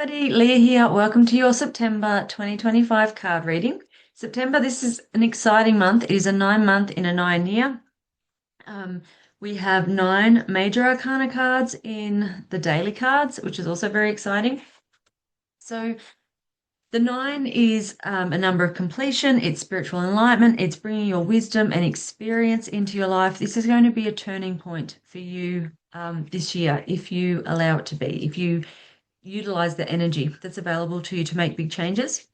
everybody, Leah here. Welcome to your September 2025 card reading. September, this is an exciting month. It is a 9 month in a 9 year. Um, we have 9 major arcana cards in the daily cards, which is also very exciting. So the 9 is a number of completion. It's spiritual enlightenment. It's bringing your wisdom and experience into your life. This is going to be a turning point for you this year if you allow it to be. If you utilize the energy that's available to you to make big changes.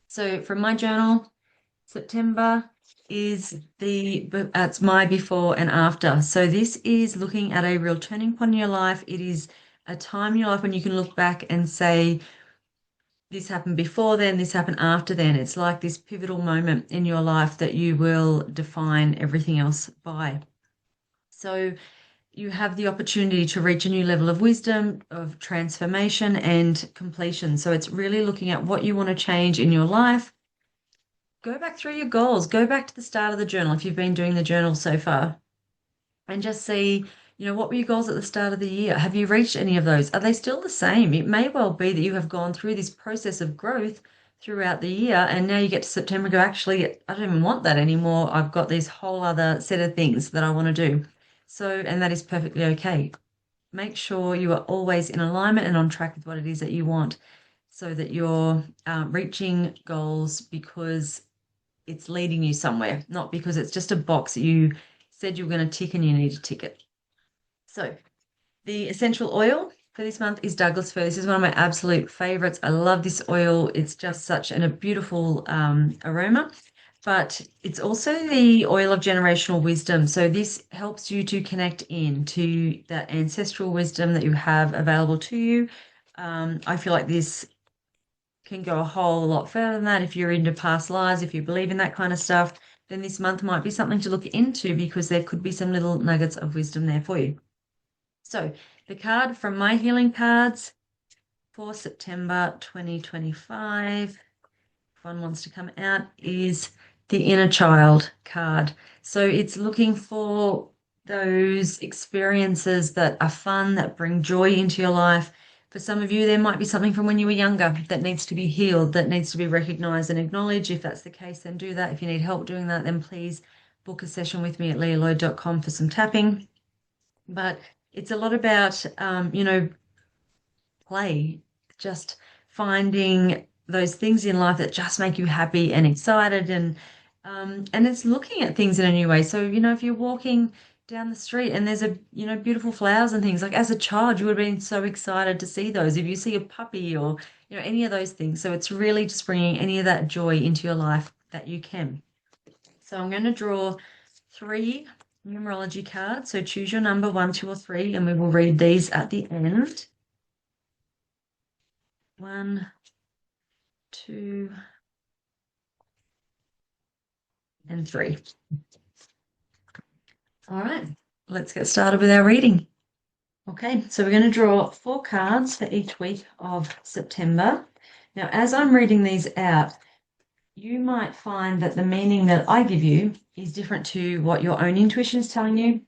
So from my journal, September is it's my before and after. So this is looking at a real turning point in your life. It is a time in your life when you can look back and say, this happened before then, this happened after then. It's like this pivotal moment in your life that you will define everything else by. So you have the opportunity to reach a new level of wisdom, of transformation and completion. So it's really looking at what you want to change in your life. Go back through your goals. Go back to the start of the journal if you've been doing the journal so far and just see, what were your goals at the start of the year? Have you reached any of those? Are they still the same? It may well be that you have gone through this process of growth throughout the year and now you get to September and go, actually, I don't even want that anymore. I've got this whole other set of things that I want to do. So, and that is perfectly okay. Make sure you are always in alignment and on track with what it is that you want so that you're reaching goals because it's leading you somewhere, not because it's just a box that you said you were going to tick and you need to tick it. So the essential oil for this month is Douglas fir. This is one of my absolute favorites. I love this oil. It's just such a beautiful aroma, but it's also the oil of generational wisdom. So this helps you to connect in to that ancestral wisdom that you have available to you. I feel like this can go a whole lot further than that. If you're into past lives, if you believe in that kind of stuff, then this month might be something to look into because there could be some little nuggets of wisdom there for you. So the card from my healing cards for September 2025, if one wants to come out, is the inner child card. So it's looking for those experiences that are fun, that bring joy into your life. For some of you, there might be something from when you were younger that needs to be healed, that needs to be recognized and acknowledged. If that's the case, then do that. If you need help doing that, then please book a session with me at leahloyd.com for some tapping. But it's a lot about, play, just finding those things in life that just make you happy and excited and it's looking at things in a new way. So, if you're walking down the street and there's beautiful flowers and things, like as a child, you would have been so excited to see those. If you see a puppy or, any of those things. So it's really just bringing any of that joy into your life that you can. So I'm going to draw 3 numerology cards. So choose your number 1, 2, or 3, and we will read these at the end. 1, 2, and 3. All right, let's get started with our reading. Okay, so we're going to draw 4 cards for each week of September. Now, as I'm reading these out, you might find that the meaning that I give you is different to what your own intuition is telling you.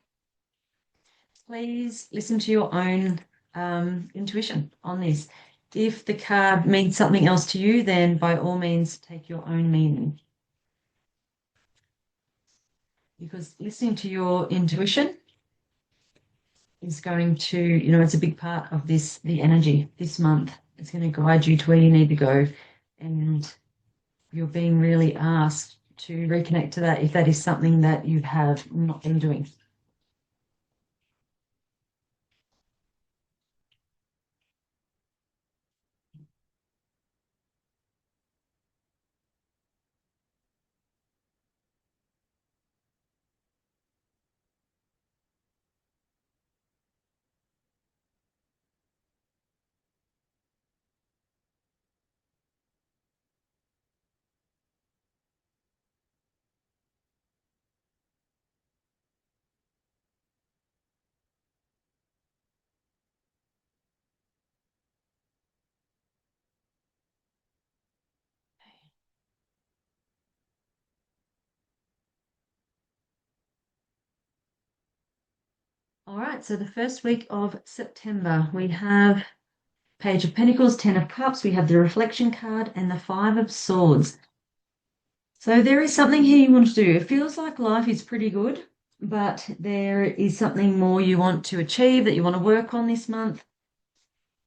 Please listen to your own intuition on this. If the card means something else to you, then by all means take your own meaning. Because listening to your intuition is going to, it's a big part of the energy this month. It's going to guide you to where you need to go. And you're being really asked to reconnect to that if that is something that you have not been doing. All right, so the first week of September, we have Page of Pentacles, Ten of Cups, we have the Reflection card and the Five of Swords. So there is something here you want to do. It feels like life is pretty good, but there is something more you want to achieve that you want to work on this month.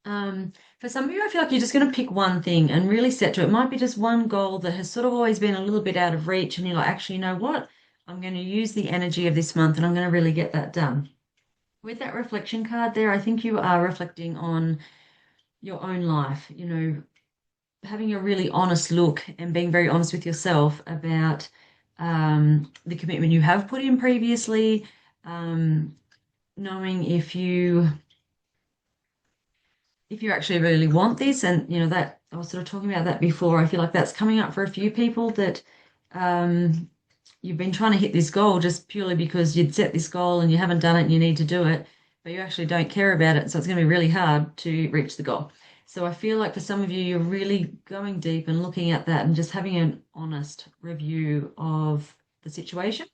For some of you, I feel like you're just going to pick one thing and really set to it. It might be just one goal that has sort of always been a little bit out of reach, and you're like, actually, you know what? I'm going to use the energy of this month and I'm going to really get that done. With that reflection card there, I think you are reflecting on your own life, you know, having a really honest look and being very honest with yourself about the commitment you have put in previously, knowing if you actually really want this. And you know that I was sort of talking about that before. I feel like that's coming up for a few people, that you've been trying to hit this goal just purely because you'd set this goal and you haven't done it and you need to do it, but you actually don't care about it. So it's going to be really hard to reach the goal. So I feel like for some of you, you're really going deep and looking at that and just having an honest review of the situation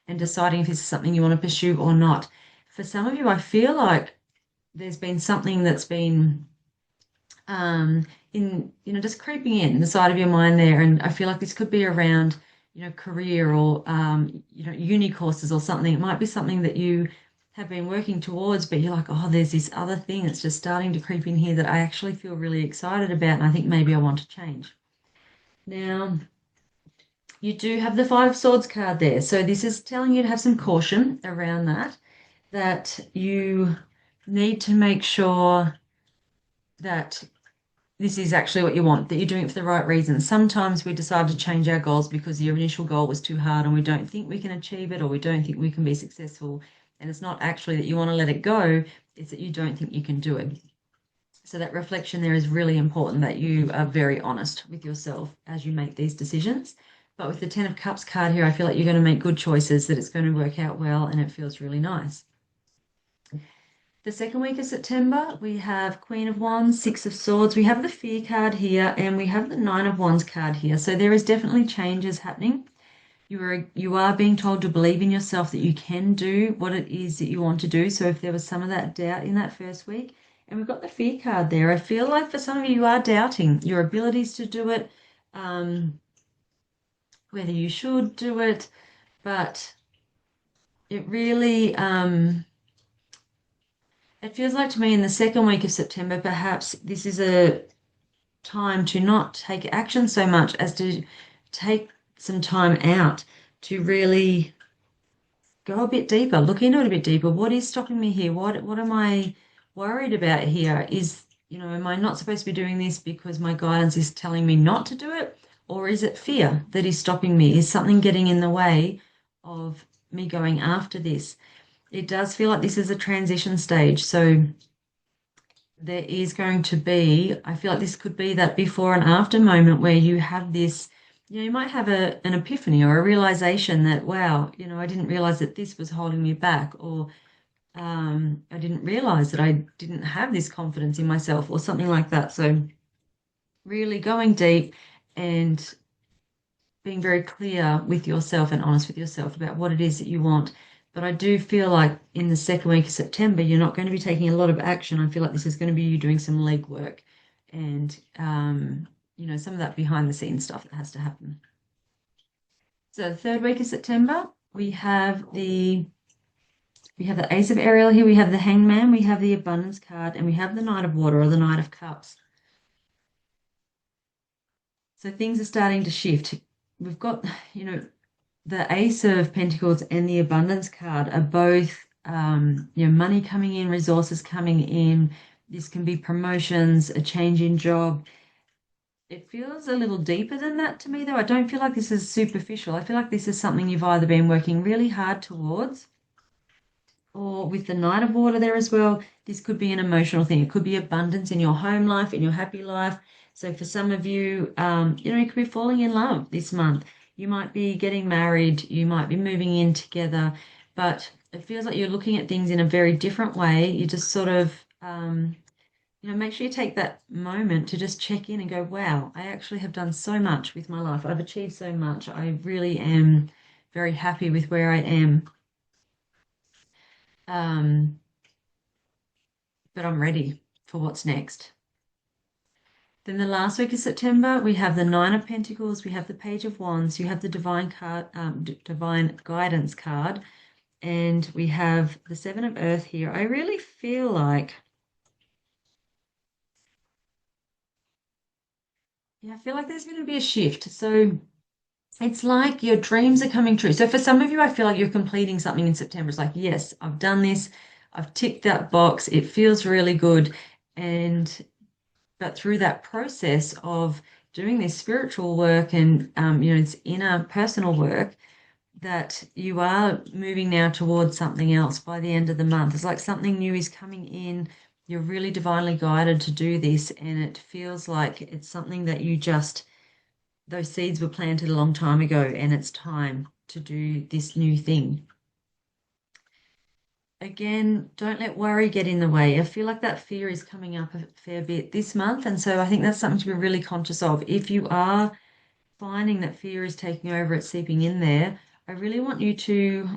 and deciding if this is something you want to pursue or not. For some of you, I feel like there's been something that's been in, you know, just creeping in the side of your mind there. And I feel like this could be around, you know, career or, you know, uni courses or something. It might be something that you have been working towards, but you're like, oh, there's this other thing that's just starting to creep in here that I actually feel really excited about. And I think maybe I want to change. Now, you do have the Five of Swords card there. So this is telling you to have some caution around that you need to make sure that this is actually what you want, that you're doing it for the right reasons. Sometimes we decide to change our goals because the initial goal was too hard and we don't think we can achieve it, or we don't think we can be successful. And it's not actually that you want to let it go, it's that you don't think you can do it. So that reflection there is really important, that you are very honest with yourself as you make these decisions. But with the Ten of Cups card here, I feel like you're going to make good choices, that it's going to work out well, and it feels really nice. The second week of September, we have Queen of Wands, Six of Swords. We have the Fear card here, and we have the Nine of Wands card here. So there is definitely changes happening. You are being told to believe in yourself, that you can do what it is that you want to do. So if there was some of that doubt in that first week, and we've got the Fear card there, I feel like for some of you are doubting your abilities to do it, whether you should do it, but it really it feels like to me in the second week of September, perhaps this is a time to not take action so much as to take some time out to really go a bit deeper, look into it a bit deeper. What is stopping me here? What am I worried about here? You know, am I not supposed to be doing this because my guidance is telling me not to do it? Or is it fear that is stopping me? Is something getting in the way of me going after this? It does feel like this is a transition stage. So there is going to be, I feel like this could be that before and after moment where you have this, you know, you might have an epiphany or a realization that, wow, you know, I didn't realize that this was holding me back, or I didn't realize that I didn't have this confidence in myself, or something like that. So really going deep and being very clear with yourself and honest with yourself about what it is that you want. But I do feel like in the second week of September, you're not going to be taking a lot of action. I feel like this is going to be you doing some legwork and, you know, some of that behind the scenes stuff that has to happen. So the third week of September, we have the Ace of Ariel here, we have the Hangman, we have the Abundance card, and we have the Knight of Water, or the Knight of Cups. So things are starting to shift. We've got, you know, the Ace of Pentacles and the Abundance card are both, you know, money coming in, resources coming in. This can be promotions, a change in job. It feels a little deeper than that to me, though. I don't feel like this is superficial. I feel like this is something you've either been working really hard towards, or with the Knight of Water there as well, this could be an emotional thing. It could be abundance in your home life, in your happy life. So for some of you, you know, you could be falling in love this month. You might be getting married, you might be moving in together, but it feels like you're looking at things in a very different way. You just sort of, you know, make sure you take that moment to just check in and go, wow, I actually have done so much with my life. I've achieved so much. I really am very happy with where I am. But I'm ready for what's next. Then the last week of September, we have the Nine of Pentacles, we have the Page of Wands, you have the Divine card, Divine Guidance card, and we have the Seven of Earth here. I really feel like, yeah, I feel like there's going to be a shift. So it's like your dreams are coming true. So for some of you, I feel like you're completing something in September. It's like, yes, I've done this. I've ticked that box. It feels really good. And but through that process of doing this spiritual work and it's inner personal work, that you are moving now towards something else by the end of the month. It's like something new is coming in. You're really divinely guided to do this, and it feels like it's something that those seeds were planted a long time ago, and it's time to do this new thing. Again, don't let worry get in the way. I feel like that fear is coming up a fair bit this month, and so I think that's something to be really conscious of. If you are finding that fear is taking over, it's seeping in there, I really want you to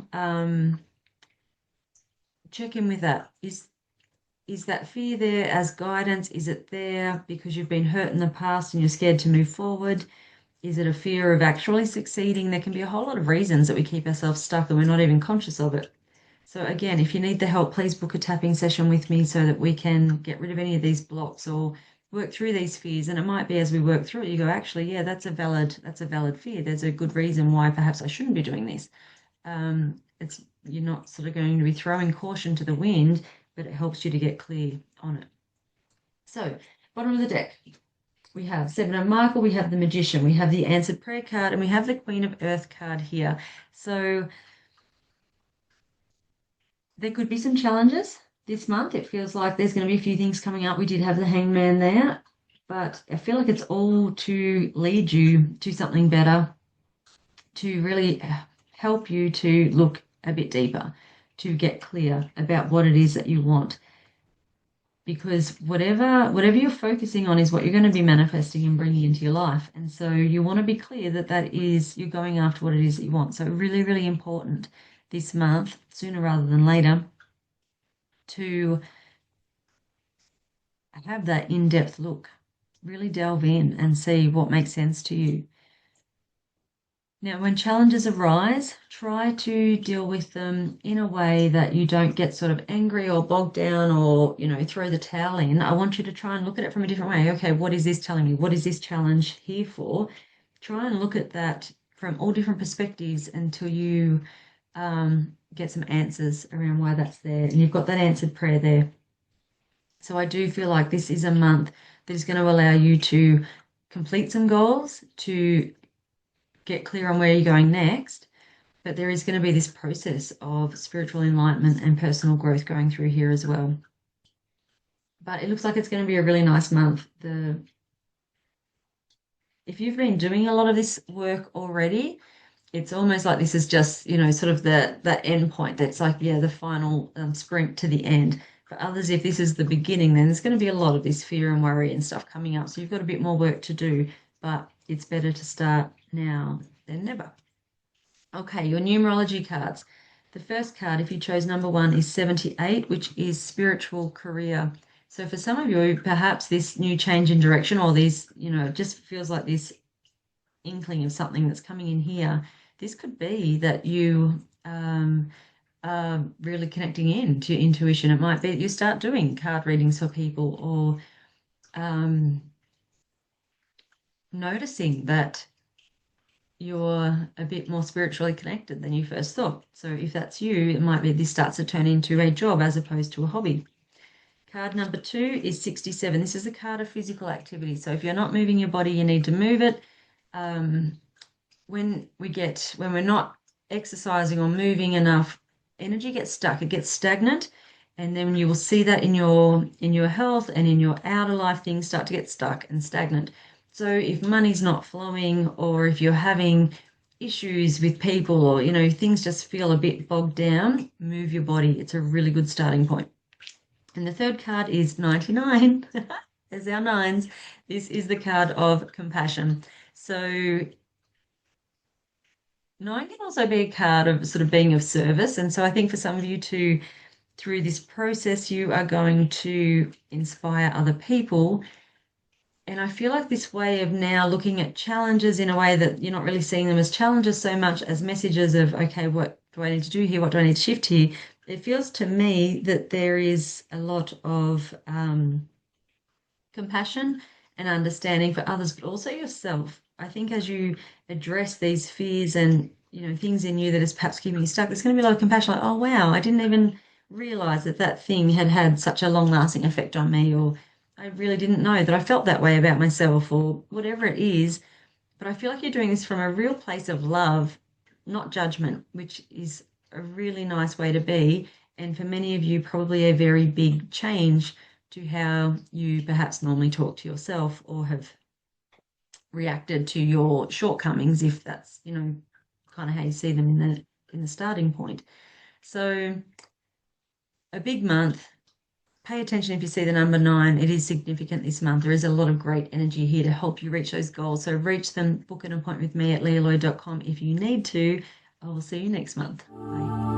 check in with that. Is that fear there as guidance? Is it there because you've been hurt in the past and you're scared to move forward? Is it a fear of actually succeeding? There can be a whole lot of reasons that we keep ourselves stuck and we're not even conscious of it. So again, if you need the help, please book a tapping session with me so that we can get rid of any of these blocks or work through these fears. And it might be as we work through it, you go, actually, yeah, that's a valid fear. There's a good reason why perhaps I shouldn't be doing this. You're not sort of going to be throwing caution to the wind, but it helps you to get clear on it. So, bottom of the deck, we have Seven of Michael, we have the Magician, we have the Answered Prayer card, and we have the Queen of Earth card here. So there could be some challenges this month. It feels like there's going to be a few things coming up. We did have the Hangman there, but I feel like it's all to lead you to something better, to really help you to look a bit deeper, to get clear about what it is that you want. Because whatever you're focusing on is what you're going to be manifesting and bringing into your life. And so you want to be clear that you're going after what it is that you want. So really, really important this month, sooner rather than later, to have that in-depth look, really delve in and see what makes sense to you. Now, when challenges arise, try to deal with them in a way that you don't get sort of angry or bogged down or, throw the towel in. I want you to try and look at it from a different way. Okay, what is this telling me? What is this challenge here for? Try and look at that from all different perspectives until you get some answers around why that's there. And you've got that answered prayer there. So I do feel like this is a month that is going to allow you to complete some goals, to get clear on where you're going next, but there is going to be this process of spiritual enlightenment and personal growth going through here as well. But it looks like it's going to be a really nice month. If you've been doing a lot of this work already, it's almost like this is just, sort of that end point. That's like, yeah, the final sprint to the end. For others, if this is the beginning, then there's going to be a lot of this fear and worry and stuff coming up. So you've got a bit more work to do, but it's better to start now than never. Okay, your numerology cards. The first card, if you chose number 1, is 78, which is spiritual career. So for some of you, perhaps this new change in direction or these, it just feels like this inkling of something that's coming in here. This could be that you are really connecting in to your intuition. It might be that you start doing card readings for people or noticing that you're a bit more spiritually connected than you first thought. So if that's you, it might be this starts to turn into a job as opposed to a hobby. Card number 2 is 67. This is a card of physical activity. So if you're not moving your body, you need to move it. When we're not exercising or moving enough, energy gets stuck, it gets stagnant, and then you will see that in your health and in your outer life, things start to get stuck and stagnant. So if money's not flowing or if you're having issues with people or, things just feel a bit bogged down, move your body. It's a really good starting point. And the third card is 99. There's our nines. This is the card of compassion. So 9 can also be a card of sort of being of service. And so I think for some of you too, through this process, you are going to inspire other people And I feel like this way of now looking at challenges in a way that you're not really seeing them as challenges so much as messages of, okay, what do I need to do here? What do I need to shift here? It feels to me that there is a lot of compassion and understanding for others, but also yourself. I think as you address these fears and things in you that is perhaps keeping you stuck, there's going to be a lot of compassion. Like, oh wow, I didn't even realize that that thing had had such a long-lasting effect on me, or I really didn't know that I felt that way about myself, or whatever it is. But I feel like you're doing this from a real place of love, not judgment, which is a really nice way to be. And for many of you, probably a very big change to how you perhaps normally talk to yourself or have reacted to your shortcomings, if that's, kind of how you see them in the starting point. So a big month. Pay attention if you see the number 9. It is significant this month. There is a lot of great energy here to help you reach those goals. So reach them, book an appointment with me at leahloyd.com if you need to. I will see you next month. Bye.